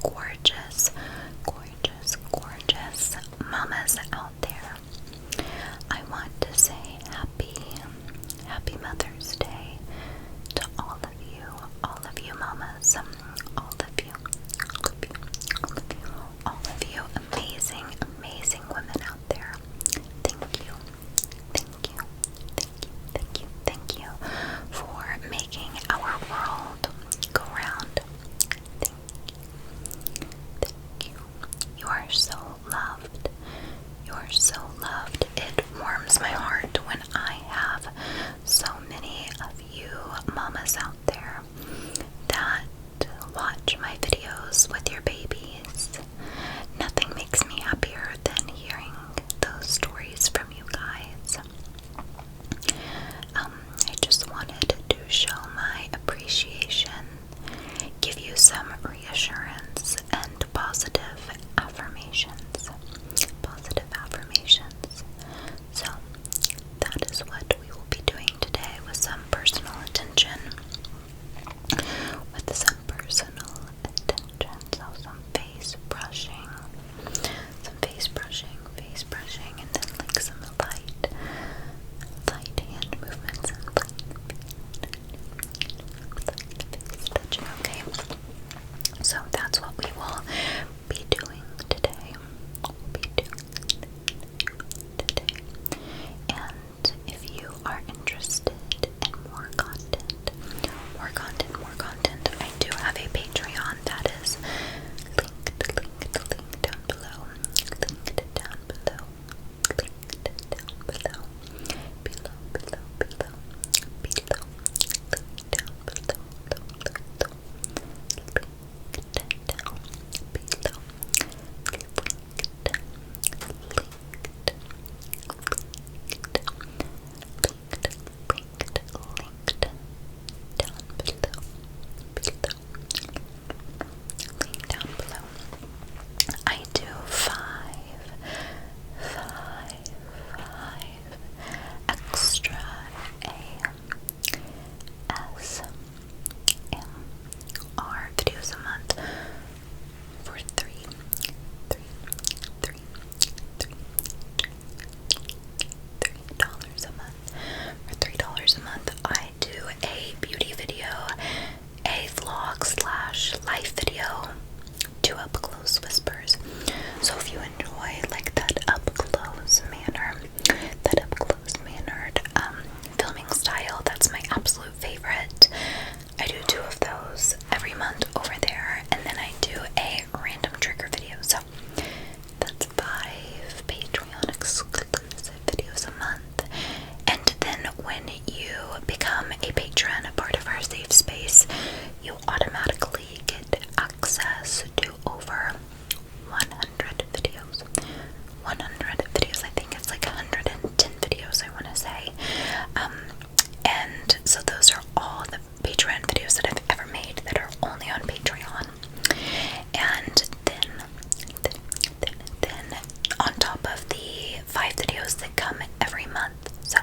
gorgeous, gorgeous, gorgeous mamas out there. I want to say happy Mother's Day to all of you mamas, all of you, all of you amazing, amazing women out there. Thank you, thank you, thank you, thank you, thank you for making our world go round. Thank you. You are so loved. You are so loved. It warms my heart when I have so many of you mamas out there that watch my videos with your babies. Nothing makes me happier than hearing those stories from you guys. I just wanted to show my appreciation, give you some reassurance and positive affirmations. Positive affirmations. So that is what we will be doing today with some personal attention. So some face brushing, and then like some light hand movements and light face touching. Okay, so that's what we will be doing today. And if you are interested in more content, I do have a Patreon that is linked down below. Linked down below. Linked down below. Below. Linked down below. Link down below. I do five extra ASMR videos a month for $3 a month. For $3 a month, I do a beauty video, a vlog / life video, 2 up close whispers. So if you enjoy like that up close mannered filming style, that's my absolute favorite. I do 2 of those every month over there, and then I do a random trigger video. So that's 5 Patreon exclusive videos a month. And then when you become a patron, a part of our safe space, you automatically get access to over 100 videos. 100 videos, I think it's like 110 videos, I want to say. And so those are all the Patreon videos that I've ever made that are only on Patreon. And then on top of the 5 videos that come every month. So,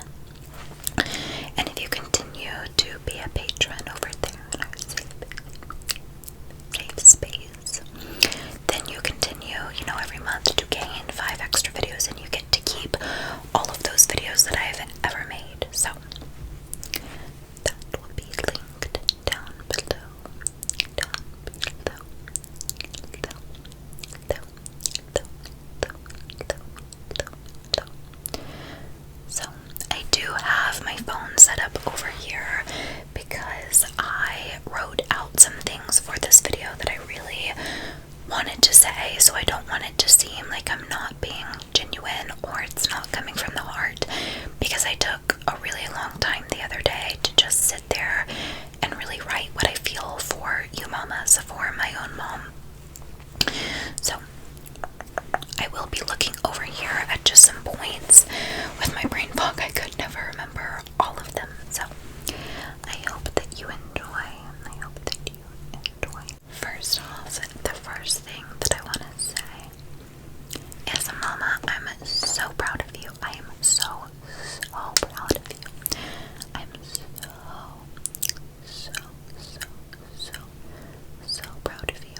and if you continue to be a patron over there in our safe space, then you continue, every month to gain 5 extra videos, and you get to keep all of those videos that I've ever made. So that will be linked down below. So I do have my phone set up over here because I wrote out some things for this video that I really wanted to say, so I don't want it to seem like I'm not being genuine or it's not coming from the heart, because I took a really long time the other day to just sit there and really write what I feel for you mamas, for my own mom. So I will be looking over here at just some points. With my brain fog, I could never remember all of them. So I hope that you enjoy. First off, the first thing that I want to say is, Mama, I'm so proud of you. I am so proud of you. I'm so proud of you.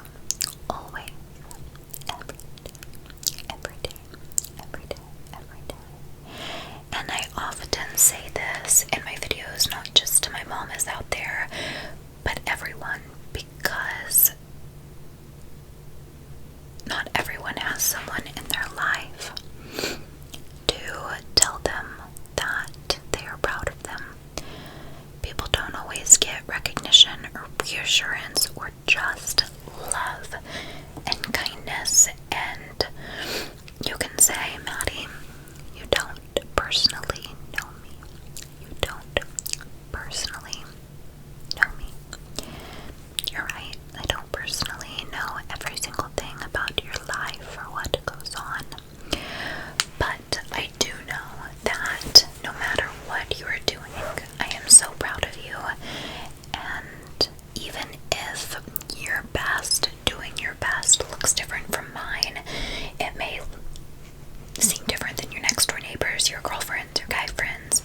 not everyone has someone in their life to tell them that they are proud of them. People don't always get recognition or reassurance or just love and kindness, and you can say, Maddie, you don't personally know me. You don't personally know me. You're right, I don't personally know every single thing about your life or what goes on. But I do know that no matter what you are doing, I am so proud of you. And even if your best, doing your best, looks different from mine, it may seem different than your next door neighbors, your girlfriends, your guy friends,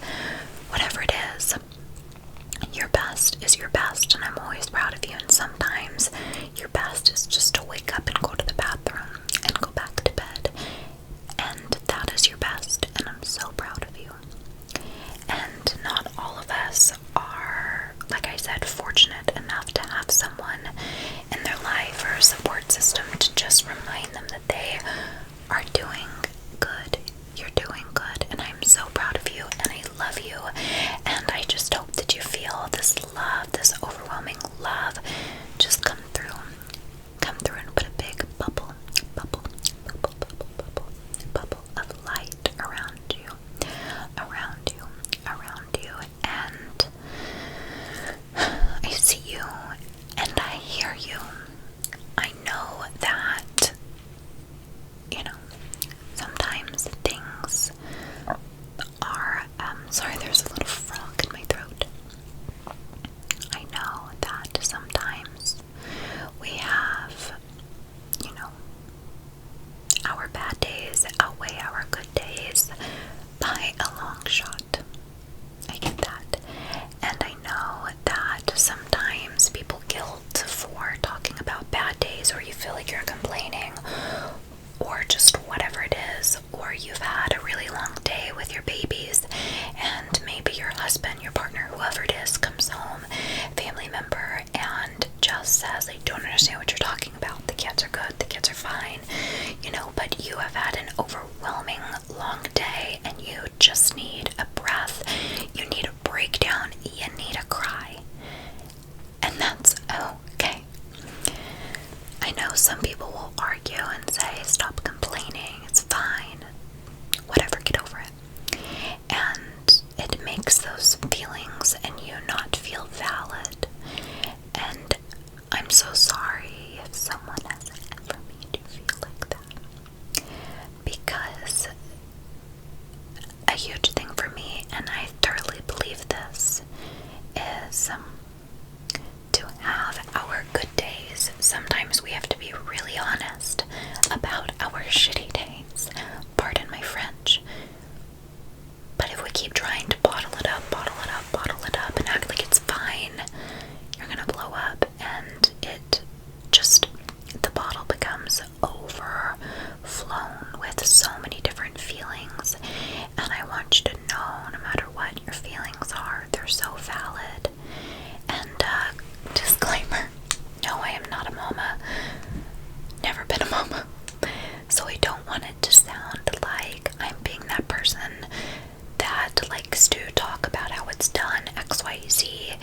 whatever it is. Your best is your best, and I'm always proud of you. And sometimes your best is just to wake up and go to the bathroom and go back to bed. And that is your best, and I'm so proud of you. And not all of us are, like I said, fortunate enough to have someone in their life or a support system to just remind them that they are doing good. You're doing good, and I'm so proud of you, and I love you, and I just hope that you feel this love, this overwhelming love, just come through and put a big bubble of light around you, and I see you, and I hear you. I know that, sometimes things are, sorry, there's a little frog in my throat. I know that sometimes we have, our bad days outweigh our good days by a long shot. I get that. And I know that sometimes people guilt for talking about bad days, or you feel like you're complaining, or just whatever it is, or you've had a really long day with your babies, and maybe your husband, your partner, whoever it is, comes home, family member, and just says, I don't understand what you're talking about. The kids are good, the kids are fine, but you have had an overwhelming long day, and you just need a breath, you need a breakdown, you need a cry, and that's okay. I know some people will argue and say, stop complaining, it's fine, whatever, get over it. And it makes those feelings and you not feel valid. And I'm so sorry if someone has ever made you feel like that. Because a huge thing for me, and I thoroughly believe this, is to have our good days. Sometimes we have to be really honest about our shitty days. Pardon my French. But if we keep trying to bottle it up, and act like it's fine, you're gonna blow up, and the bottle becomes overflown with so many different feelings. And I want you to know, no matter what your feelings are, they're so valid. And disclaimer, no, I am not a momma. Never been a momma. So I don't want it to sound like I'm being that person that likes to talk about how it's done, XYZ,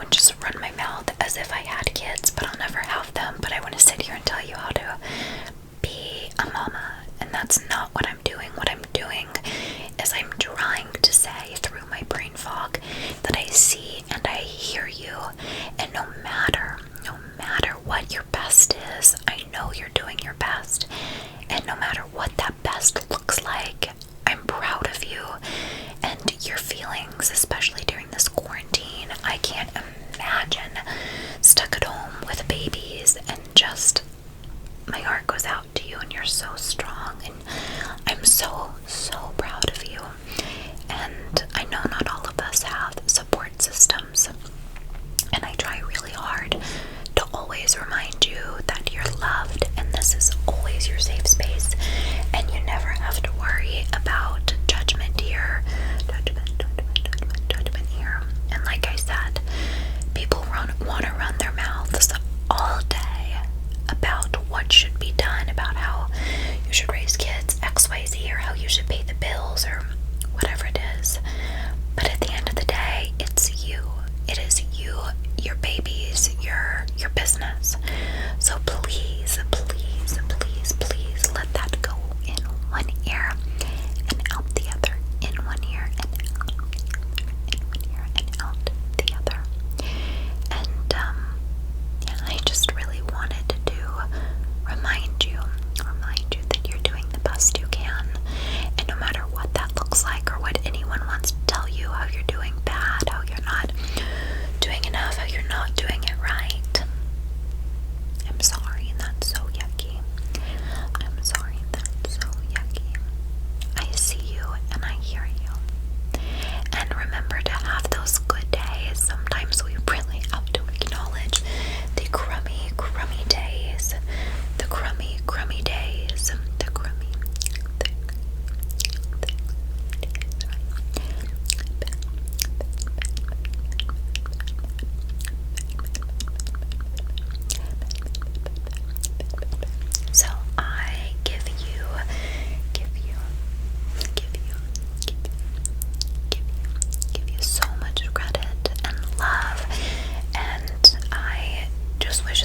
and just run my mouth as if I had kids, but I'll never have them. But I want to sit here and tell you how to be a mama, and that's not what I'm doing. What I'm doing is I'm trying to say through my brain fog that I see and I hear you, and no matter what your best is, I know you're doing your best, and no matter what that best looks like, I'm proud of you and your feelings, especially during this quarantine. I can't imagine stuck at home with babies, and just my heart goes out to you, and you're so strong, and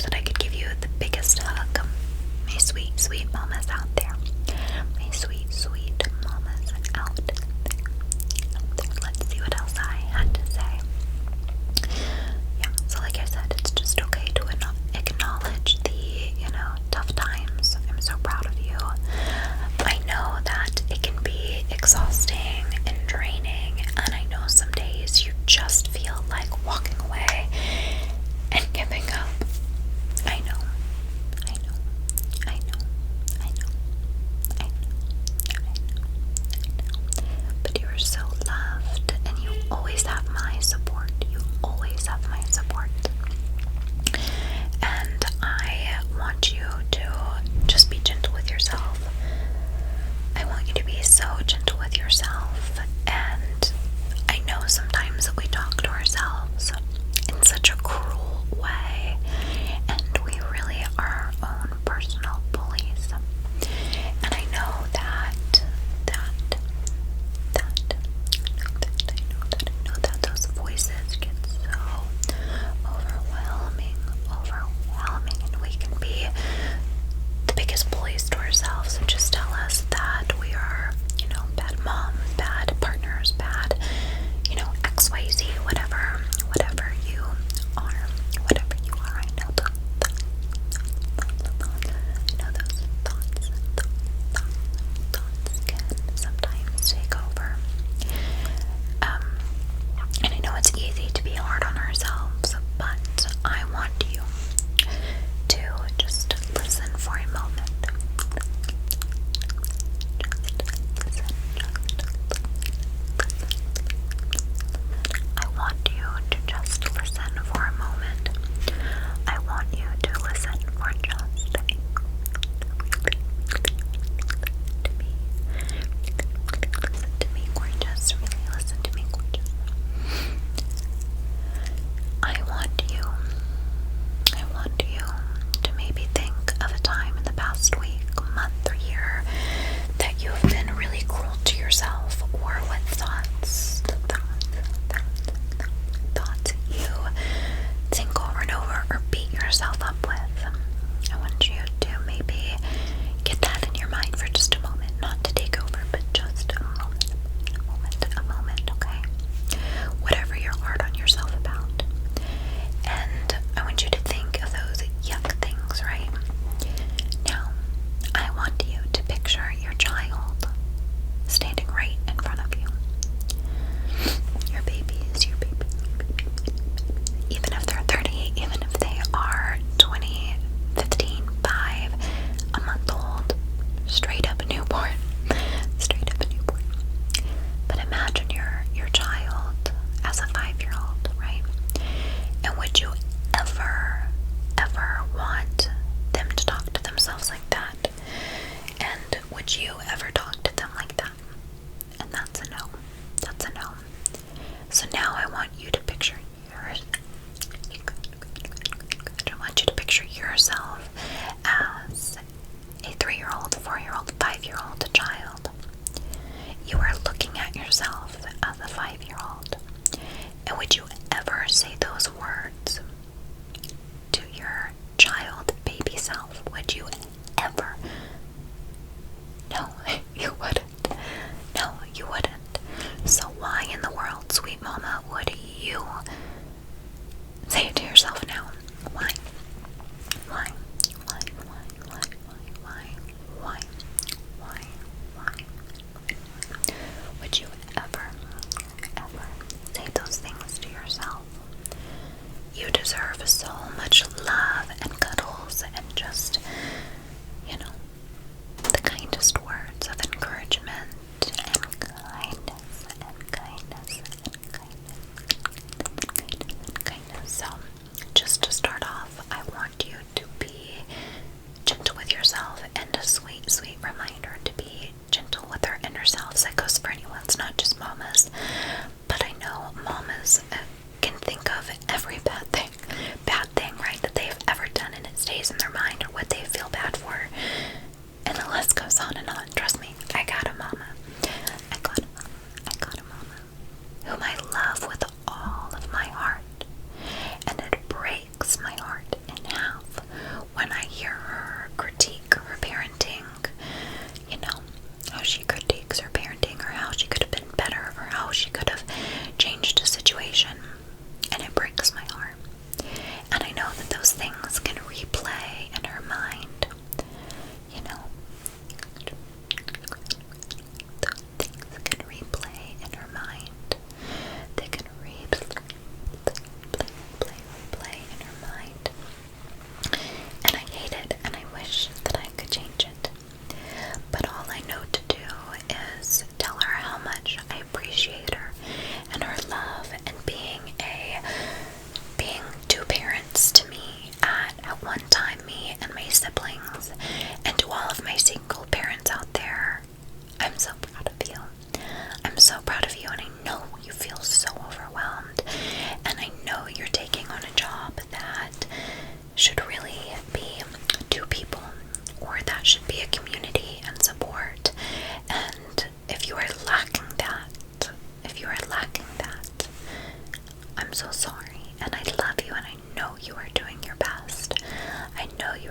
that I could give you the biggest hug. My sweet, sweet mamas out there. My sweet, sweet mamas out there. Let's see what else I had to say. Yeah, so like I said, it's just okay to acknowledge the, tough times. I'm so proud of you. I know that it can be exhausting and draining, and I know some days you just feel like walking away and giving up. I know.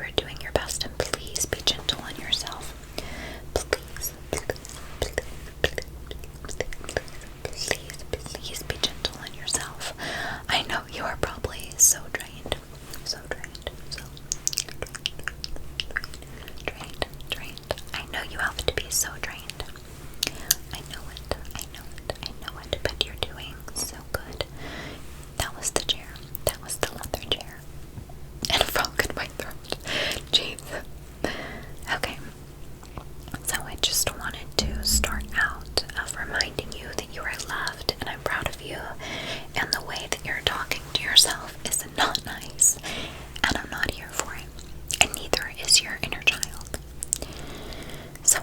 are doing your best, and please be gentle on yourself. Please, please be gentle on yourself. I know you are probably so drained, so drained. I know you have to be so drained. I know it, but you're doing so good. That was the chair. That was the leather chair. And a frog in my throat. Jeez. Okay. So I just wanted to start out of reminding you that you are loved and I'm proud of you. And the way that you're talking to yourself is not nice. And I'm not here for it. And neither is your inner child. So,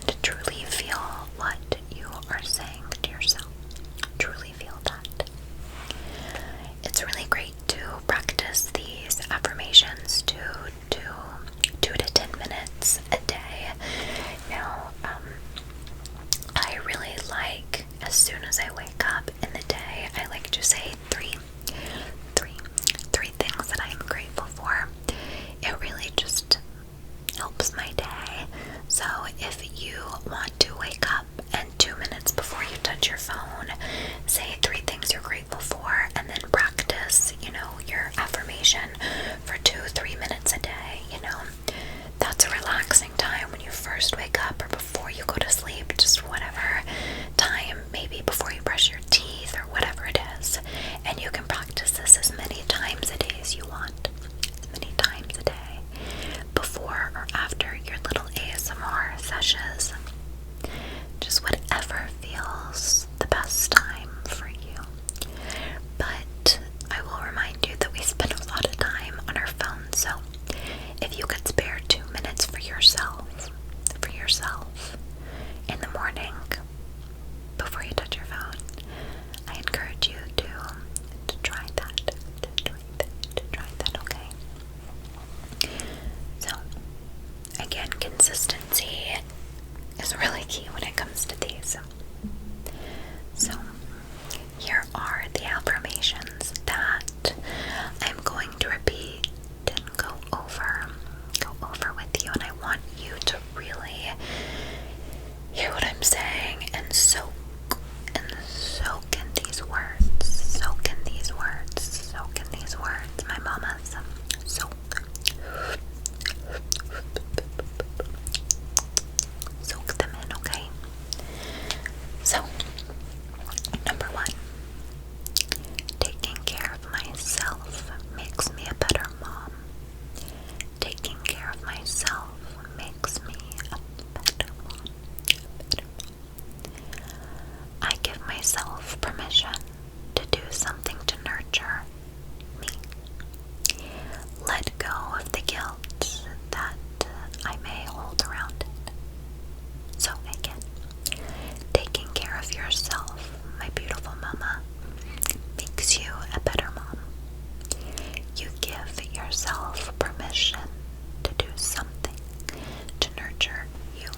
and truly feel what you are saying to yourself. Truly feel that. It's really great to practice these affirmations to 2 to 10 minutes a day. Now, I really like, as soon as I wake up in the day, I like to say three things that I am grateful for. It really just helps my day. So if you want to wake up and 2 minutes before you touch your phone, say 3 things you're grateful for, and then practice, your affirmation for 2-3 minutes a day, that's a relaxing time when you first wake up or before you go to sleep, just whatever time, maybe before you brush your teeth or whatever it is. And you can practice this as many times a day as you want, as many times a day, before or after your little ASMR sessions. Just whatever feels the best time for you. But I will remind you that we spend a lot of time on our phones, so if you could spare 2 minutes for yourself in the morning before you touch your phone, I encourage you to try that, to try that, okay? So, again, consistency is really key when it comes to these. So, here are the affirmations that I'm going to repeat and go over with you, and I want you to really hear what I'm saying and soak in these words. Soak in these words. Soak in these words. My mommas. Soak. Soak them in, okay? So, number 1. Taking care of myself makes me a better mom. Taking care of myself makes me a better mom. I give myself permission to do something to nurture me. Let go of the guilt that I may hold around it. So again, taking care of yourself, my beautiful mama, makes you a better mom. You give yourself permission to do something to nurture you.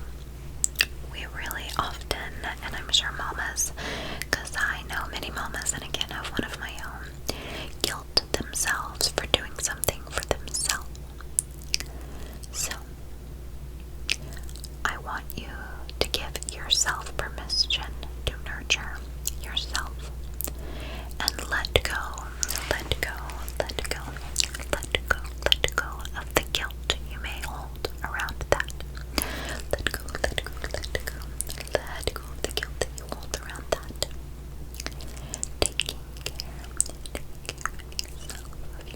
We really often, and I'm sure mamas, because I know many mamas, and again, I have one of my own, guilt themselves for doing something for themselves. So, I want you to give yourself permission to nurture yourself and let go of the guilt you may hold around that. Let go of the guilt that you hold around that. Taking care of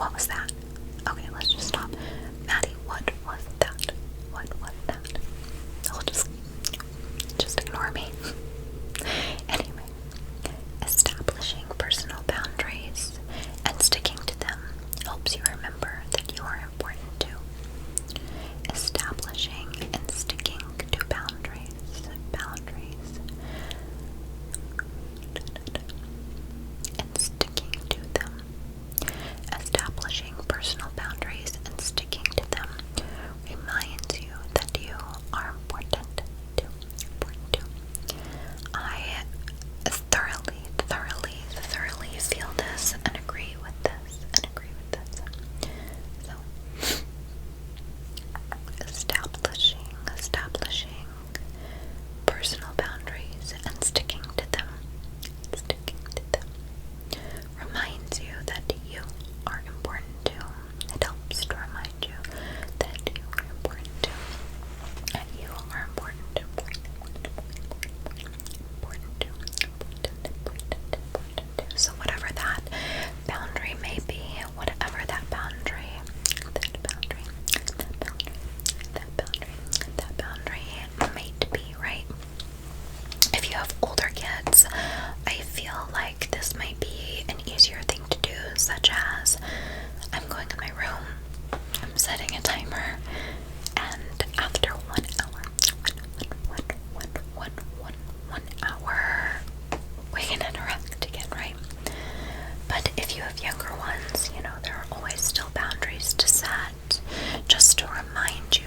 what was that? Okay, let's just stop. Maddie, what was that? What was that? I'll just ignore me. Anyway, establishing personal boundaries and sticking to them helps you remember that you are important too. Establishing and sticking to boundaries. And sticking to them. Establishing personal boundaries and sticking to them reminds you that you are important too. I thoroughly feel this and agree with this So, establishing personal boundaries and sticking to them reminds you that you are important too. It helps to remind you that you are important too. And you are important too. So whatever that boundary may be, whatever that boundary might be, right? If you have older kids, I feel like this might be an easier thing to do, such as I'm going in my room, I'm setting a timer, and after 1 hour, 1 hour, we can interact again, right? But if you have younger ones, you know, there are always still boundaries to set, just to remind you,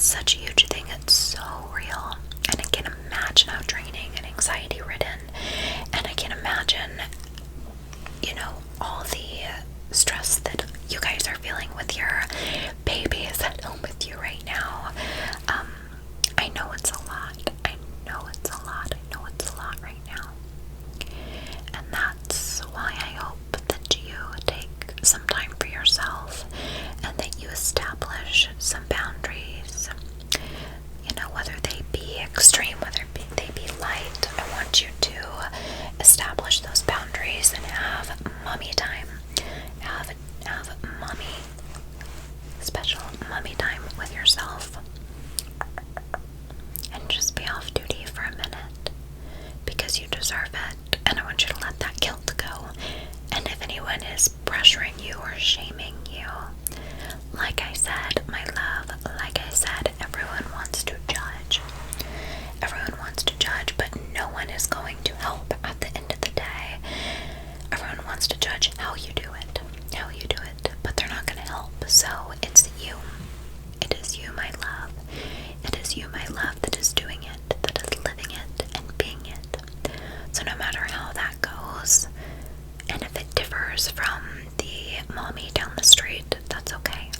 such a huge thing. It's so real. And I can imagine how draining and anxiety ridden. And I can imagine, all the stress that you guys are feeling with your babies at home with you right now. I know it's a lot. I know it's a lot. I know it's a lot right now. And that's why I hope that you take some time for yourself and that you establish some boundaries. Whether they be extreme, whether they be light, I want you to establish those boundaries and have mommy time. Have mommy, special mommy time with yourself. And just be off duty for a minute because you deserve it. And I want you to let that guilt go. And if anyone is pressuring you or shaming you, like I said, my love, like I said, everyone wants to judge. Everyone wants to judge, but no one is going to help at the end of the day. Everyone wants to judge how you do it, but they're not going to help. So it's you. It is you, my love. It is you, my love, that is doing it, that is living it and being it. So no matter how that goes, and if it differs from the mommy down the street, that's okay.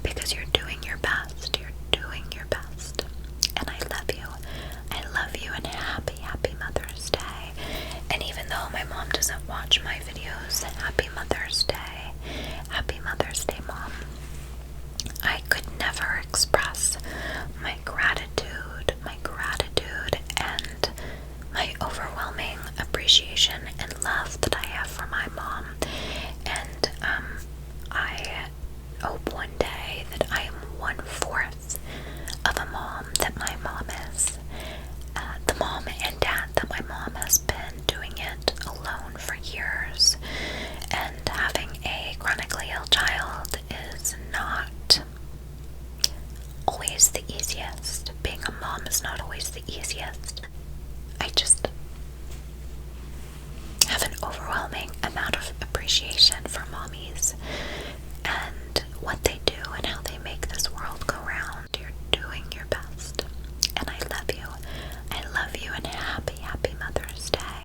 Because you're doing your best. You're doing your best. And I love you. I love you, and happy Mother's Day. And even though my mom doesn't watch my videos, happy Mother's Day. Happy Mother's Day, Mom. I could never express my gratitude and my overwhelming appreciation and love that I have for my mom. And I hope one day that I am 1/4 of a mom that my mom is. The mom and dad that my mom has been doing it alone for years. And having a chronically ill child is not always the easiest. Being a mom is not always the easiest.